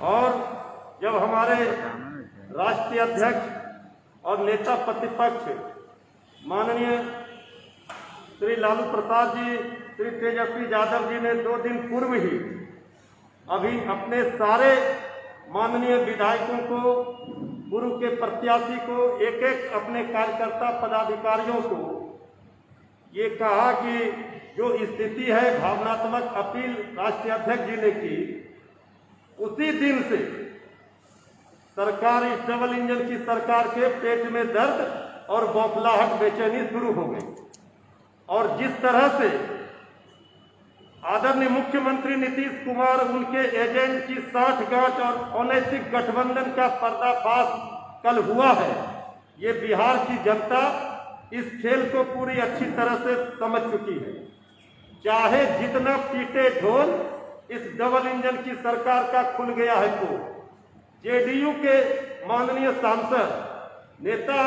और जब हमारे राष्ट्रीय अध्यक्ष और नेता प्रतिपक्ष माननीय श्री लालू प्रसाद जी, श्री तेजस्वी यादव जी ने 2 दिन पूर्व ही अभी अपने सारे माननीय विधायकों को, पूर्व के प्रत्याशी को, एक एक अपने कार्यकर्ता पदाधिकारियों को ये कहा कि जो स्थिति है, भावनात्मक अपील राष्ट्रीय अध्यक्ष जी ने की, उसी दिन से सरकार, इस डबल इंजन की सरकार के पेट में दर्द और बौखलाहट, बेचैनी शुरू हो गई। और जिस तरह से आदरणीय मुख्यमंत्री नीतीश कुमार, उनके एजेंट की साठगांठ और अनैतिक गठबंधन का पर्दाफाश कल हुआ है, ये बिहार की जनता इस खेल को पूरी अच्छी तरह से समझ चुकी है। चाहे जितना पीटे ढोल, इस डबल इंजन की सरकार का खुल गया है तो जेडीयू के माननीय सांसद नेता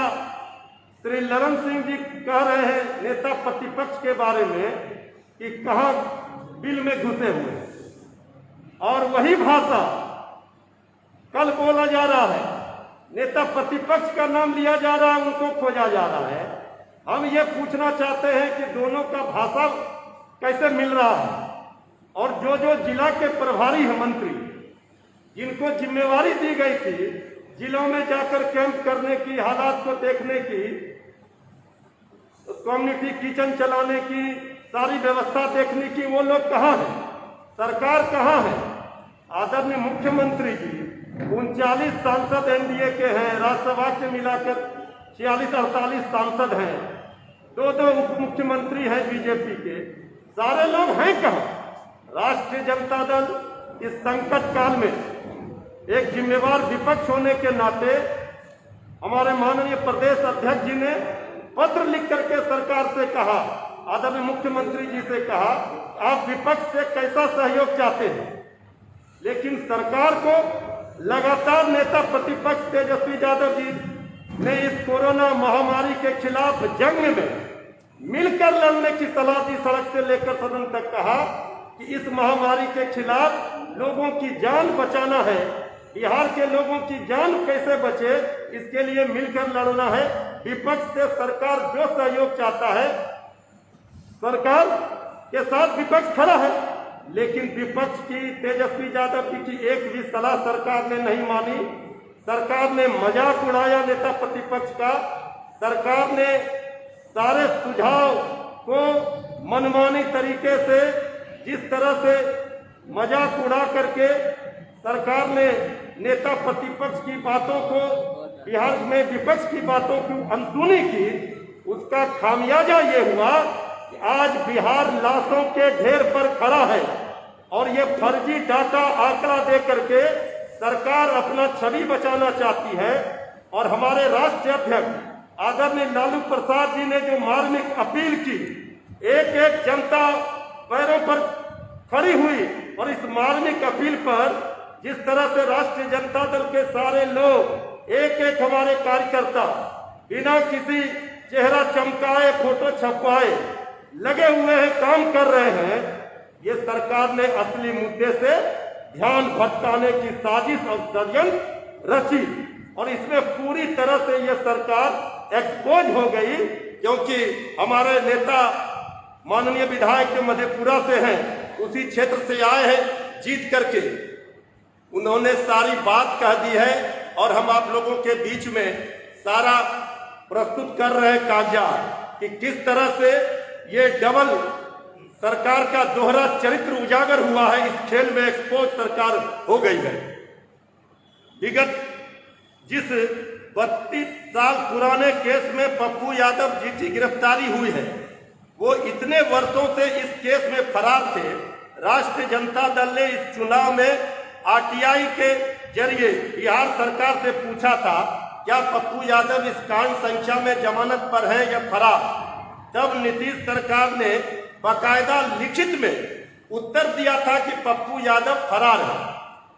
श्री ललन सिंह जी कह रहे हैं नेता प्रतिपक्ष के बारे में कि कहां बिल में घुसे हुए, और वही भाषा कल बोला जा रहा है। नेता प्रतिपक्ष का नाम लिया जा रहा है, उनको खोजा जा रहा है। हम ये पूछना चाहते हैं कि दोनों का भाषा कैसे मिल रहा है, और जो जो जिला के प्रभारी हैं मंत्री, जिनको जिम्मेवारी दी गई थी जिलों में जाकर कैंप करने की, हालात को देखने की, कम्युनिटी किचन चलाने की, सारी व्यवस्था देखने की, वो लोग कहाँ हैं? सरकार कहाँ है? आदरणीय मुख्यमंत्री जी 39 सांसद एनडीए के हैं, राज्यसभा के मिलाकर 46-48 सांसद हैं, 2 उप मुख्यमंत्री हैं बीजेपी के, सारे लोग हैं कहाँ? राष्ट्रीय जनता दल इस संकट काल में एक जिम्मेवार विपक्ष होने के नाते हमारे माननीय प्रदेश अध्यक्ष जी ने पत्र लिख करके सरकार से कहा, आदरणीय मुख्यमंत्री जी से कहा, आप विपक्ष से कैसा सहयोग चाहते हैं। लेकिन सरकार को लगातार नेता प्रतिपक्ष तेजस्वी यादव जी ने इस कोरोना महामारी के खिलाफ जंग में मिलकर लड़ने की सलाह दी। सड़क से लेकर सदन तक कहा कि इस महामारी के खिलाफ लोगों की जान बचाना है, बिहार के लोगों की जान कैसे बचे, इसके लिए मिलकर लड़ना है। विपक्ष से सरकार जो सहयोग चाहता है, सरकार के साथ विपक्ष खड़ा है, लेकिन विपक्ष की, तेजस्वी यादव जी की एक भी सलाह सरकार ने नहीं मानी। सरकार ने मजाक उड़ाया नेता प्रतिपक्ष का। सरकार ने सारे सुझाव को मनमानी तरीके से, जिस तरह से मजाक उड़ा करके सरकार ने नेता प्रतिपक्ष की बातों को, बिहार में विपक्ष की बातों की अनसुनी की, उसका खामियाजा ये हुआ कि आज बिहार लाशों के ढेर पर खड़ा है। और ये फर्जी डाटा, आंकड़ा दे करके सरकार अपना छवि बचाना चाहती है। और हमारे राष्ट्रीय अध्यक्ष आदरणीय लालू प्रसाद जी ने जो मार्मिक अपील की, एक एक जनता पैरों पर खड़ी हुई, और इस मार्मिक अपील पर जिस तरह से राष्ट्रीय जनता दल के सारे लोग, एक एक हमारे कार्यकर्ता बिना किसी चेहरा चमकाए, फोटो छपवाए लगे हुए हैं, काम कर रहे हैं। ये सरकार ने असली मुद्दे से ध्यान भटकाने की साजिश और षड्यंत्र रची, और इसमें पूरी तरह से ये सरकार एक्सपोज हो गई। क्योंकि हमारे नेता माननीय विधायक जो मधेपुरा से हैं, उसी क्षेत्र से आए हैं जीत करके, उन्होंने सारी बात कह दी है, और हम आप लोगों के बीच में सारा प्रस्तुत कर रहे हैं कागजात कि किस तरह से ये डबल सरकार का दोहरा चरित्र उजागर हुआ है। इस खेल में एक्सपोज सरकार हो गई है। विगत जिस 32 साल पुराने केस में पप्पू यादव जी की गिरफ्तारी हुई है, वो इतने वर्षों से इस केस में फरार थे। राष्ट्रीय जनता दल ने इस चुनाव में आरटीआई के जरिए बिहार सरकार से पूछा था, क्या पप्पू यादव इस कांड संख्या में जमानत पर है या फरार। तब नीतीश सरकार ने बाकायदा लिखित में उत्तर दिया था कि पप्पू यादव फरार है।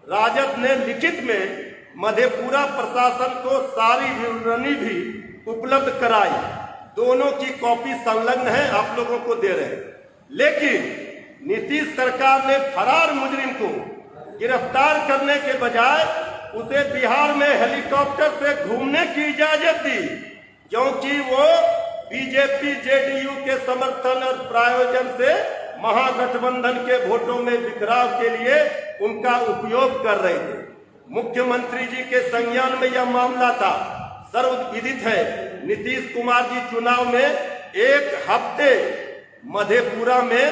राजद ने लिखित में मधेपुरा प्रशासन को सारी विवरणी भी उपलब्ध कराई। दोनों की कॉपी संलग्न है, आप लोगों को दे रहे हैं। लेकिन नीतीश सरकार ने फरार मुजरिम को गिरफ्तार करने के बजाय उसे बिहार में हेलीकॉप्टर से घूमने की इजाजत दी, क्योंकि वो बीजेपी जेडीयू के समर्थन और प्रायोजन से महागठबंधन के वोटों में बिखराव के लिए उनका उपयोग कर रहे थे। मुख्यमंत्री जी के संज्ञान में यह मामला था। सर्वविदित है, नीतीश कुमार जी चुनाव में एक हफ्ते मधेपुरा में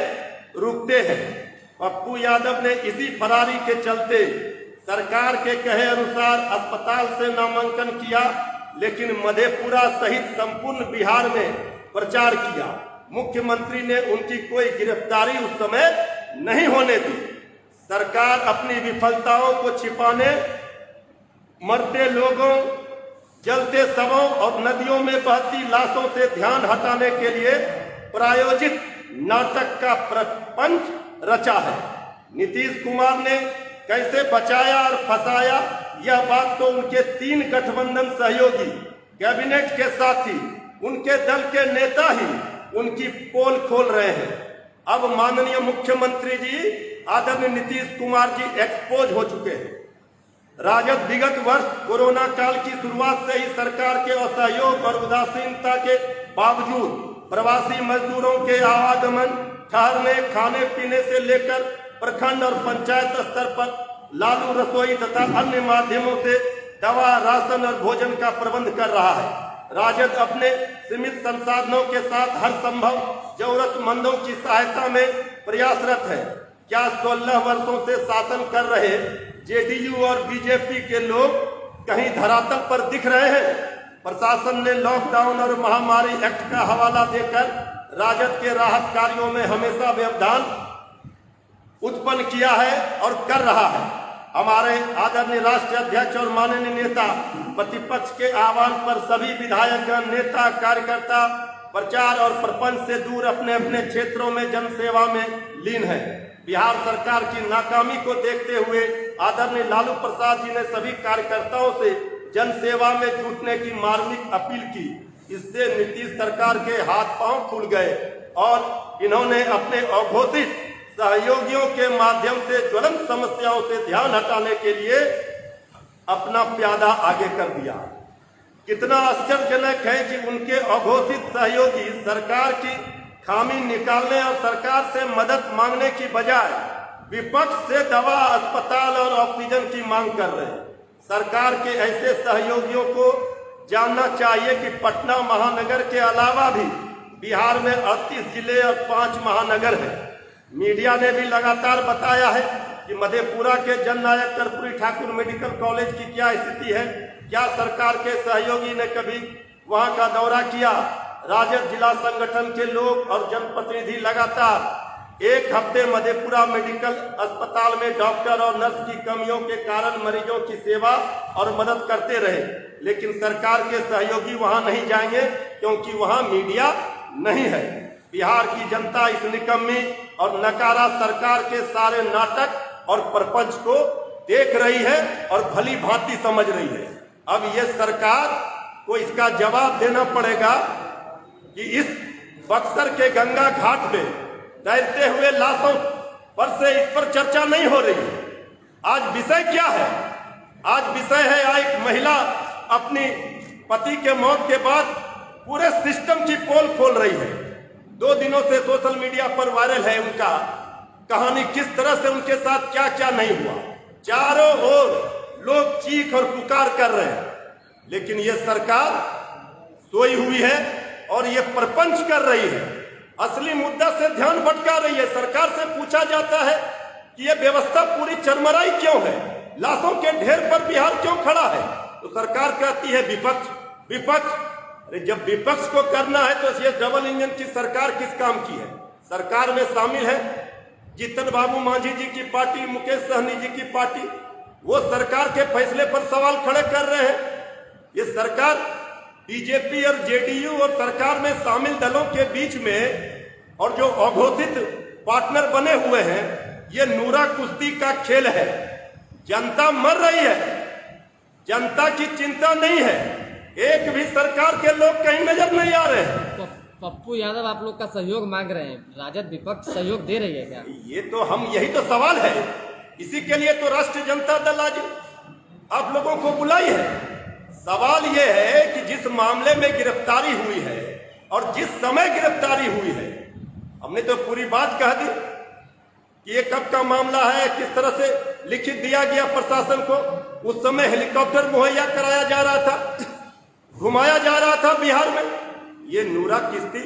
रुकते हैं। पप्पू यादव ने इसी फरारी के चलते सरकार के कहे अनुसार अस्पताल से नामांकन किया, लेकिन मधेपुरा सहित संपूर्ण बिहार में प्रचार किया। मुख्यमंत्री ने उनकी कोई गिरफ्तारी उस समय नहीं होने दी। सरकार अपनी विफलताओं को छिपाने, मरते लोगों, जलते शवों और नदियों में बहती लाशों से ध्यान हटाने के लिए प्रायोजित नाटक का प्रपंच रचा है। नीतीश कुमार ने कैसे बचाया और फंसाया, यह बात तो उनके 3 गठबंधन सहयोगी, कैबिनेट के साथी, उनके दल के नेता ही उनकी पोल खोल रहे हैं। अब माननीय मुख्यमंत्री जी आदरणीय नीतीश कुमार जी एक्सपोज हो चुके हैं। राजद विगत वर्ष कोरोना काल की शुरुआत से ही सरकार के असहयोग और उदासीनता के बावजूद प्रवासी मजदूरों के आवागमन, ठहरने, खाने पीने से लेकर प्रखंड और पंचायत स्तर पर लालू रसोई तथा अन्य माध्यमों से दवा, राशन और भोजन का प्रबंध कर रहा है। राजद अपने सीमित संसाधनों के साथ हर संभव जरूरतमंदों की सहायता में प्रयासरत है। क्या 16 वर्षों से शासन कर रहे जेडीयू और बीजेपी के लोग कहीं धरातल पर दिख रहे हैं? प्रशासन ने लॉकडाउन और महामारी एक्ट का हवाला देकर राजद के राहत कार्यों में हमेशा व्यवधान उत्पन्न किया है और कर रहा है। हमारे आदरणीय राष्ट्रीय अध्यक्ष और माननीय नेता प्रतिपक्ष के आह्वान पर सभी विधायकगण, नेता, कार्यकर्ता प्रचार और प्रपंच से दूर अपने अपने क्षेत्रों में जनसेवा में लीन है। बिहार सरकार की नाकामी को देखते हुए आदरणीय लालू प्रसाद जी ने सभी कार्यकर्ताओं से जनसेवा में जुटने की मार्मिक अपील की। इससे नीतीश सरकार के हाथ पांव खुल गए और इन्होंने अपने अघोषित सहयोगियों के माध्यम से ज्वलंत समस्याओं से ध्यान हटाने के लिए अपना प्यादा आगे कर दिया। कितना आश्चर्यजनक है कि उनके अघोषित सहयोगी सरकार की खामी निकालने और सरकार से मदद मांगने की बजाय विपक्ष से दवा, अस्पताल और ऑक्सीजन की मांग कर रहे हैं। सरकार के ऐसे सहयोगियों को जानना चाहिए कि पटना महानगर के अलावा भी बिहार में 38 जिले और 5 महानगर हैं। मीडिया ने भी लगातार बताया है कि मधेपुरा के जननायक कर्पूरी ठाकुर मेडिकल कॉलेज की क्या स्थिति है। क्या सरकार के सहयोगी ने कभी वहां का दौरा किया? राजद जिला संगठन के लोग और जनप्रतिनिधि लगातार एक हफ्ते मधेपुरा मेडिकल अस्पताल में डॉक्टर और नर्स की कमियों के कारण मरीजों की सेवा और मदद करते रहे, लेकिन सरकार के सहयोगी वहां नहीं जाएंगे क्योंकि वहां मीडिया नहीं है। बिहार की जनता इस निकम्मी और नकारा सरकार के सारे नाटक और प्रपंच को देख रही है और भली भांति समझ रही है। अब ये सरकार को इसका जवाब देना पड़ेगा कि इस बक्सर के गंगा घाट में तैरते हुए लाशों पर से इस पर चर्चा नहीं हो रही है। आज विषय क्या है? आज विषय है एक महिला अपनी पति के मौत के बाद पूरे सिस्टम की पोल खोल रही है। 2 दिनों से सोशल मीडिया पर वायरल है उनका कहानी, किस तरह से उनके साथ क्या क्या नहीं हुआ। चारों ओर लोग चीख और पुकार कर रहे हैं, लेकिन ये सरकार सोई हुई है और ये प्रपंच कर रही है। असली मुद्दा से ध्यान भटका रही है। सरकार से पूछा जाता है कि ये व्यवस्था पूरी चरमराई क्यों है, लाशों के ढेर पर बिहार क्यों खड़ा है, तो सरकार कहती है विपक्ष। अरे जब विपक्ष को करना है तो ये डबल इंजन की सरकार किस काम की है? सरकार में शामिल है जीतन बाबू मांझी जी की पार्टी, मुकेश सहनी जी की पार्टी। वो सरकार के फैसले पर सवाल खड़े कर रहे हैं। ये सरकार बीजेपी और जेडीयू और सरकार में शामिल दलों के बीच में और जो अघोषित पार्टनर बने हुए हैं, ये नूरा कुश्ती का खेल है। जनता मर रही है, जनता की चिंता नहीं है। एक भी सरकार के लोग कहीं नजर नहीं आ रहे हैं। तो पप्पू यादव आप लोग का सहयोग मांग रहे हैं, राजद विपक्ष सहयोग दे रही है क्या? ये तो हम यही तो सवाल है इसी के लिए तो राष्ट्रीय जनता दल आज आप लोगों को बुलाई है। सवाल यह है कि जिस मामले में गिरफ्तारी हुई है और जिस समय गिरफ्तारी हुई है, हमने तो पूरी बात कह दी कि ये कब का मामला है, किस तरह से लिखित दिया गया प्रशासन को। उस समय हेलीकॉप्टर मुहैया कराया जा रहा था, घुमाया जा रहा था बिहार में। ये नूरा किश्ती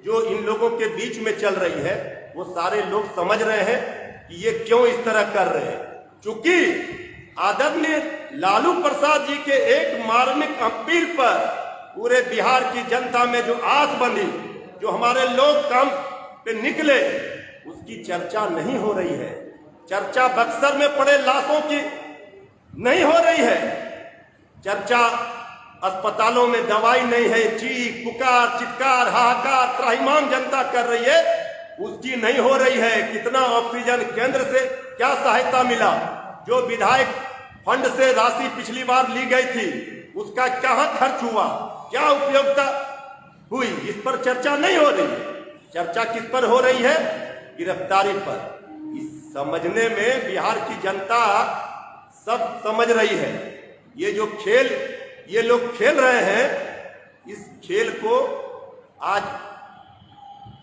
जो इन लोगों के बीच में चल रही है, वो सारे लोग समझ रहे हैं कि ये क्यों इस तरह कर रहे हैं। चूंकि आदरणीय लालू प्रसाद जी के एक मार्मिक अपील पर पूरे बिहार की जनता में जो आस बंधी, जो हमारे लोग काम पे निकले, उसकी चर्चा नहीं हो रही है। चर्चा बक्सर में पड़े लाशों की नहीं हो रही है। चर्चा अस्पतालों में दवाई नहीं है, चीख पुकार चित्कार हाहाकार त्राहिमाम जनता कर रही है, उसकी नहीं हो रही है। कितना ऑक्सीजन केंद्र से क्या सहायता मिला, जो विधायक फंड से राशि पिछली बार ली गई थी, उसका कहां खर्च हुआ, क्या उपयोगिता हुई, इस पर चर्चा नहीं हो रही है। चर्चा किस पर हो रही है? गिरफ्तारी पर। इस समझने में बिहार की जनता सब समझ रही है। ये जो खेल ये लोग खेल रहे हैं, इस खेल को आज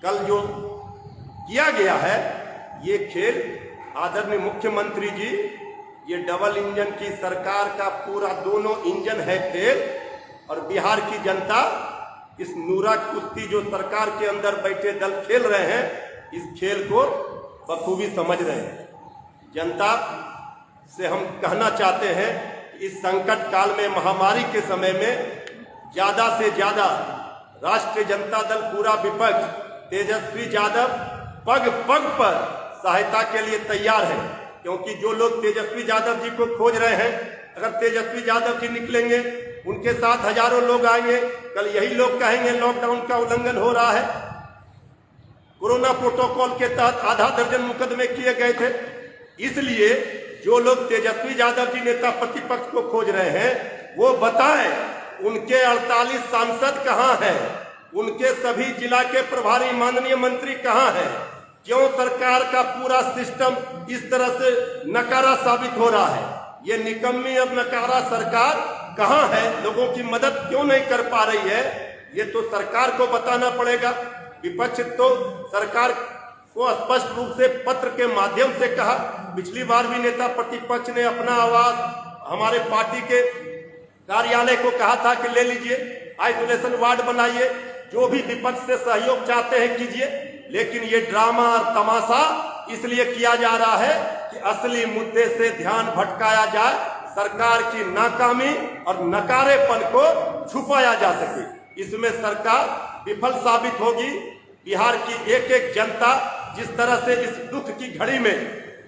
कल जो किया गया है, ये खेल आदरणीय मुख्यमंत्री जी, ये डबल इंजन की सरकार का पूरा दोनों इंजन है खेल। और बिहार की जनता इस नूरा कुश्ती जो सरकार के अंदर बैठे दल खेल रहे हैं, इस खेल को बखूबी समझ रहे हैं। जनता से हम कहना चाहते हैं कि इस संकट काल में, महामारी के समय में ज्यादा से ज्यादा राष्ट्रीय जनता दल पूरा विपक्ष, तेजस्वी यादव पग पग पर सहायता के लिए तैयार है। क्योंकि जो लोग तेजस्वी यादव जी को खोज रहे हैं, अगर तेजस्वी यादव जी निकलेंगे, उनके साथ हजारों लोग आएंगे। कल यही लोग कहेंगे लॉकडाउन का उल्लंघन हो रहा है। कोरोना प्रोटोकॉल के तहत आधा दर्जन मुकदमे किए गए थे। इसलिए जो लोग तेजस्वी यादव जी नेता प्रतिपक्ष को खोज रहे हैं, वो बताएं उनके 48 सांसद कहां हैं, उनके सभी जिला के प्रभारी माननीय मंत्री कहां हैं। क्यों सरकार का पूरा सिस्टम इस तरह से नकारा साबित हो रहा है? ये निकम्मी और नकारा सरकार कहां है? लोगों की मदद क्यों नहीं कर पा रही है? ये तो सरकार को बताना पड़ेगा। विपक्ष तो सरकार को स्पष्ट रूप से पत्र के माध्यम से कहा। पिछली बार भी नेता प्रतिपक्ष ने अपना आवाज हमारे पार्टी के कार्यालय को कहा था कि ले लीजिए, आइसोलेशन वार्ड बनाइए, जो भी विपक्ष से सहयोग चाहते हैं कीजिए। लेकिन ये ड्रामा और तमाशा इसलिए किया जा रहा है कि असली मुद्दे से ध्यान भटकाया जाए, सरकार की नाकामी और नकारेपन को छुपाया जा सके। इसमें सरकार विफल साबित होगी। बिहार की एक एक जनता जिस तरह से इस दुख की घड़ी में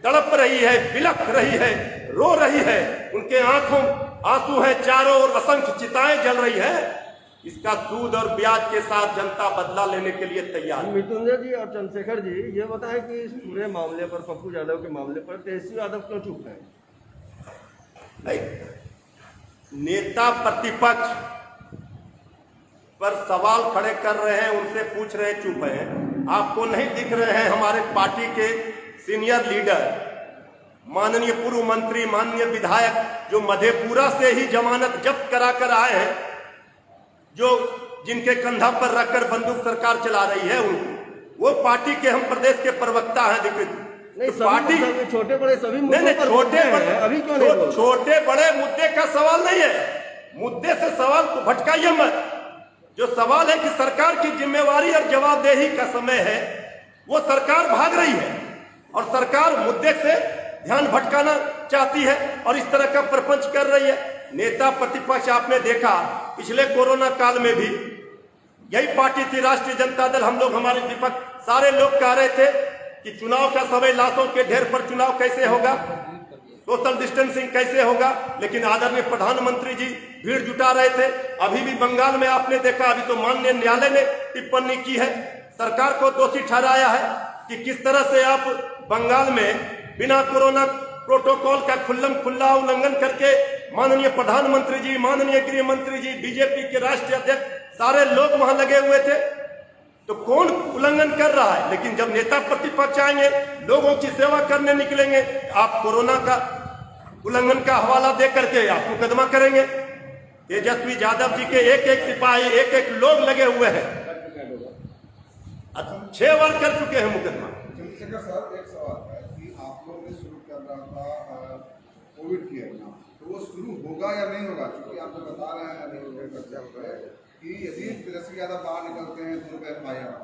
तड़प रही है, बिलख रही है, रो रही है, उनके आंखों आंसू हैं, चारों ओर असंख्य चिताएं जल रही है, इसका सूद और ब्याज के साथ जनता बदला लेने के लिए तैयार है। मृत्युंजय जी और चंद्रशेखर जी, ये बताएं कि इस पूरे मामले पर, पप्पू यादव के मामले पर तेजस्वी यादव क्यों चुप है? नेता प्रतिपक्ष पर सवाल खड़े कर रहे हैं, उनसे पूछ रहे हैं, चुप है। आपको नहीं दिख रहे हैं हमारे पार्टी के सीनियर लीडर, माननीय पूर्व मंत्री, माननीय विधायक, जो मधेपुरा से ही जमानत जब्त करा कर आए हैं, जो जिनके कंधा पर रखकर बंदूक सरकार चला रही है, उनको वो पार्टी के हम प्रदेश के प्रवक्ता हैं। देखिए, नहीं, तो पार्टी छोटे बड़े सभी मुद्दों पर छोटे बड़े अभी क्यों नहीं? छोटे बड़े मुद्दे का सवाल नहीं है। मुद्दे से सवाल को भटकाइए मत। जो सवाल है कि सरकार की जिम्मेवारी और जवाबदेही का समय है, वो सरकार भाग रही है और सरकार मुद्दे से ध्यान भटकाना चाहती है और इस तरह का प्रपंच कर रही है। नेता प्रतिपक्ष आपने देखा, पिछले कोरोना काल में भी यही पार्टी थी राष्ट्रीय जनता दल। हम लोग, हमारे विपक्ष सारे लोग कह रहे थे कि चुनाव का समय, लाशों के ढेर पर चुनाव कैसे होगा, सोशल डिस्टेंसिंग कैसे होगा। लेकिन आदरणीय प्रधानमंत्री जी भीड़ जुटा रहे थे। अभी भी बंगाल में आपने देखा, अभी तो माननीय न्यायालय ने टिप्पणी की है, सरकार को दोषी ठहराया है कि किस तरह से आप बंगाल में बिना कोरोना प्रोटोकॉल का खुल्ला उल्लंघन करके माननीय प्रधानमंत्री जी, माननीय गृह मंत्री जी, बीजेपी के राष्ट्रीय अध्यक्ष, सारे लोग वहां लगे हुए थे। तो कौन उल्लंघन कर रहा है? लेकिन जब नेता प्रतिपक्ष आएंगे, लोगों की सेवा करने निकलेंगे, आप कोरोना का उल्लंघन का हवाला दे करके आप मुकदमा करेंगे। तेजस्वी यादव जी के एक एक सिपाही, एक एक लोग लगे हुए हैं, 6 बार कर चुके हैं मुकदमा। चंद्रशेखर साहब, एक सवाल है कि आप लोग ने शुरू कर रहा था कोविड केयर नाम, तो वो शुरू होगा या नहीं होगा? क्योंकि आप तो बता रहे हैं कि यदि 10 से ज्यादा बाहर निकलते हैं तो उन पर FIR